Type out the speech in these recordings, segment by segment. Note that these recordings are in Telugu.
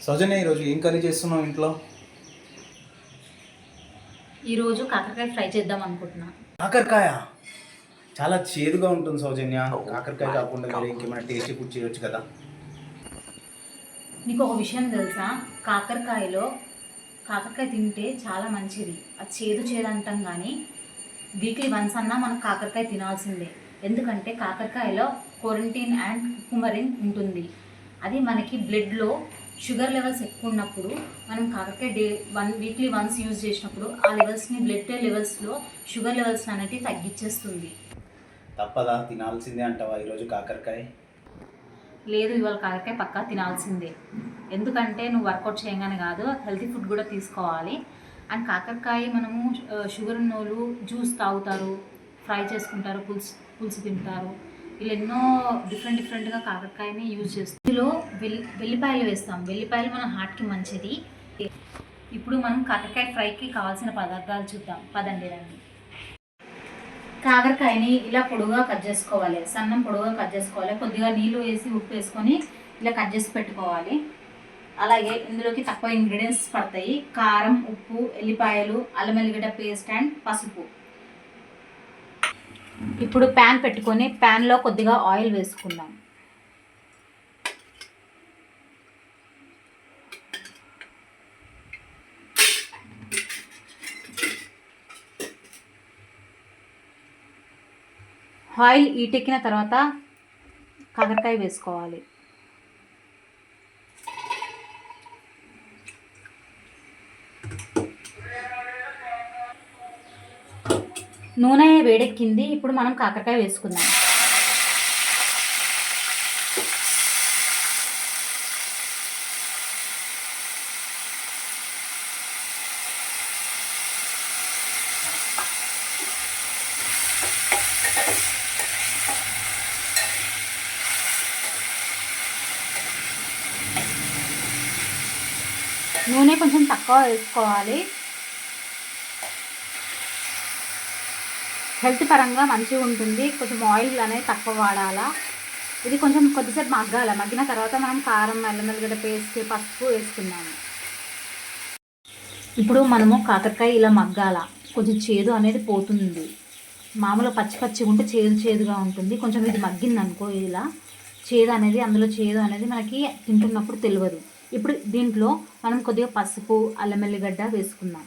సౌజన్య, ఈరోజు ఏం కర్రీ చేస్తున్నావు ఇంట్లో? ఈరోజు కాకరకాయ ఫ్రై చేద్దాం అనుకుంటున్నా. కాకరకాయ చాలా చేదుగా ఉంటుంది సౌజన్య. కాకరకాయ కాకుండా వేరే ఇంకేమైనా టేస్టీ ఫుడ్ చేయొచ్చు కదా. నీకు ఒక విషయం తెలుసా? కాకరకాయ తింటే చాలా మంచిది. అది చేదు అంటాం కానీ వీక్లీ వన్స్ అన్నా మనం కాకరకాయ తినాల్సిందే. ఎందుకంటే కాకరకాయలో కొరంటిన్ అండ్ కుకుమరిన్ ఉంటుంది. అది మనకి బ్లడ్లో షుగర్ లెవెల్స్ ఎక్కువ ఉన్నప్పుడు మనం కాకరకాయ వీక్లీ వన్స్ యూజ్ చేసినప్పుడు ఆ లెవెల్స్ని బ్లడ్ లెవెల్స్లో షుగర్ లెవెల్స్ అనేవి తగ్గించేస్తుంది. తప్పదా? తినాల్సిందే అంటావా ఈరోజు కాకరకాయ? లేదు, ఇవాళ కాకరకాయ పక్కా తినాల్సిందే. ఎందుకంటే నువ్వు వర్కౌట్ చేయగానే కాదు, హెల్తీ ఫుడ్ కూడా తీసుకోవాలి. అండ్ కాకరకాయ మనము షుగర్ ఉన్నోళ్ళు జ్యూస్ తాగుతారు, ఫ్రై చేసుకుంటారు, పులుసు తింటారు. ఇలా ఎన్నో డిఫరెంట్గా కాకరకాయని యూజ్ చేస్తాం. ఇందులో వెల్లిపాయలు వేస్తాం. వెల్లిపాయలు మన హార్ట్కి మంచిది. ఇప్పుడు మనం కాకరకాయ ఫ్రైకి కావాల్సిన పదార్థాలు చూద్దాం. పదండి రండి. కాకరకాయని ఇలా పొడుగా కట్ చేసుకోవాలి, సన్నం పొడుగా కట్ చేసుకోవాలి. కొద్దిగా నీళ్ళు వేసి ఉప్పు వేసుకొని ఇలా కట్ చేసి పెట్టుకోవాలి. అలాగే ఇందులోకి తక్కువ ఇంగ్రీడియంట్స్ పడతాయి: కారం, ఉప్పు, ఎల్లిపాయలు, అల్లం వెల్లిగడ్డ పేస్ట్ అండ్ పసుపు. ఇప్పుడు ప్యాన్ పెట్టుకొని ప్యాన్లో కొద్దిగా ఆయిల్ వేసుకుందాం. ఆయిల్ ఈటెక్కిన తర్వాత కాకరకాయ వేసుకోవాలి. నూనె వేడెక్కింది. ఇప్పుడు మనం కాకరకాయ వేసుకుందాం. నూనె కొంచెం తక్కువ వేసుకోవాలి. హెల్త్ పరంగా మంచిగా ఉంటుంది. కొంచెం ఆయిల్ అనేది తక్కువ వాడాలా. ఇది కొంచెం కొద్దిసేపు మగ్గాలి. మగ్గిన తర్వాత మనం కారం, అల్లం వెల్లిగడ్డ పేస్ట్, పసుపు వేసుకున్నాము. ఇప్పుడు మనము కాకరకాయ ఇలా మగ్గాల. కొంచెం చేదు అనేది పోతుంది. మామూలు పచ్చి ఉంటే చేదుగా ఉంటుంది. కొంచెం ఇది మగ్గింది అనుకో, ఇలా అందులో చేదు అనేది మనకి తింటున్నప్పుడు తెలియదు. ఇప్పుడు దీంట్లో మనం కొద్దిగా పసుపు, అల్లం వెల్లిగడ్డ వేసుకుందాం.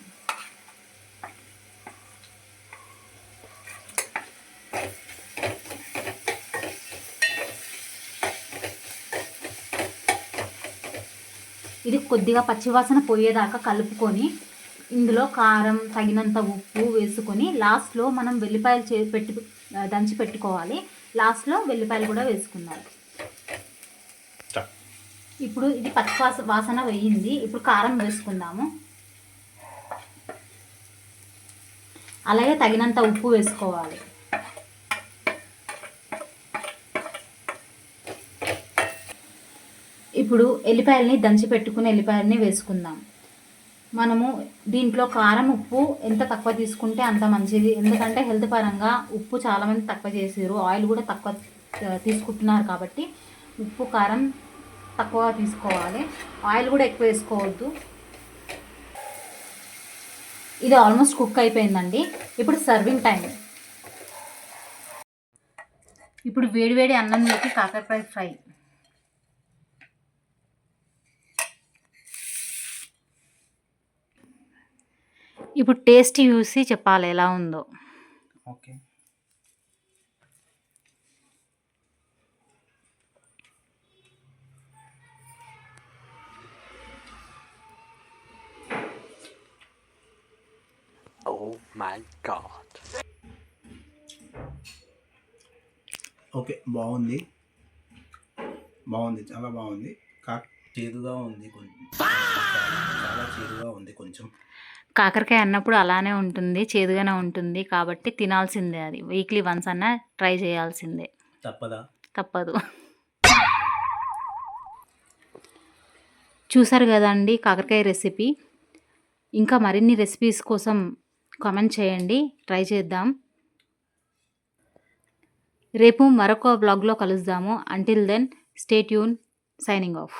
ఇది కొద్దిగా పచ్చివాసన పోయేదాకా కలుపుకొని ఇందులో కారం, తగినంత ఉప్పు వేసుకొని లాస్ట్లో మనం వెల్లిపాయలు దంచి పెట్టుకోవాలి. లాస్ట్లో వెల్లిపాయలు కూడా వేసుకుందాం. ఇప్పుడు ఇది వాసన వేయింది. ఇప్పుడు కారం వేసుకుందాము. అలాగే తగినంత ఉప్పు వేసుకోవాలి. ఇప్పుడు ఎల్లిపాయలని దంచి పెట్టుకుని ఎల్లిపాయలని వేసుకుందాం. మనము దీంట్లో కారం, ఉప్పు ఎంత తక్కువ తీసుకుంటే అంత మంచిది. ఎందుకంటే హెల్త్ పరంగా ఉప్పు చాలామంది తక్కువ చేసారు, ఆయిల్ కూడా తక్కువ తీసుకుంటున్నారు. కాబట్టి ఉప్పు, కారం తక్కువ తీసుకోవాలి. ఆయిల్ కూడా ఎక్కువ వేసుకోవద్దు. ఇది ఆల్మోస్ట్ కుక్ అయిపోయిందండి. ఇప్పుడు సర్వింగ్ టైం. ఇప్పుడు వేడివేడి అన్నంలోకి కాకరకాయ ఫ్రై. ఇప్పుడు టేస్ట్ చూసి చెప్పాలి ఎలా ఉందో. Okay. Oh my God. Okay, బాగుంది, చాలా బాగుంది. చేదుగా ఉంది కొంచెం, చాలా చేదుగా ఉంది కొంచెం. కాకరకాయ అన్నప్పుడు అలానే ఉంటుంది, చేదుగానే ఉంటుంది. కాబట్టి తినాల్సిందే. అది వీక్లీ వన్స్ అన్నా ట్రై చేయాల్సిందే. తప్పదు. చూసారు కదండి కాకరకాయ రెసిపీ. ఇంకా మరిన్ని రెసిపీస్ కోసం కామెంట్ చేయండి, ట్రై చేద్దాం. రేపు మరొక బ్లాగ్లో కలుద్దాము. Until then stay tune. Signing of.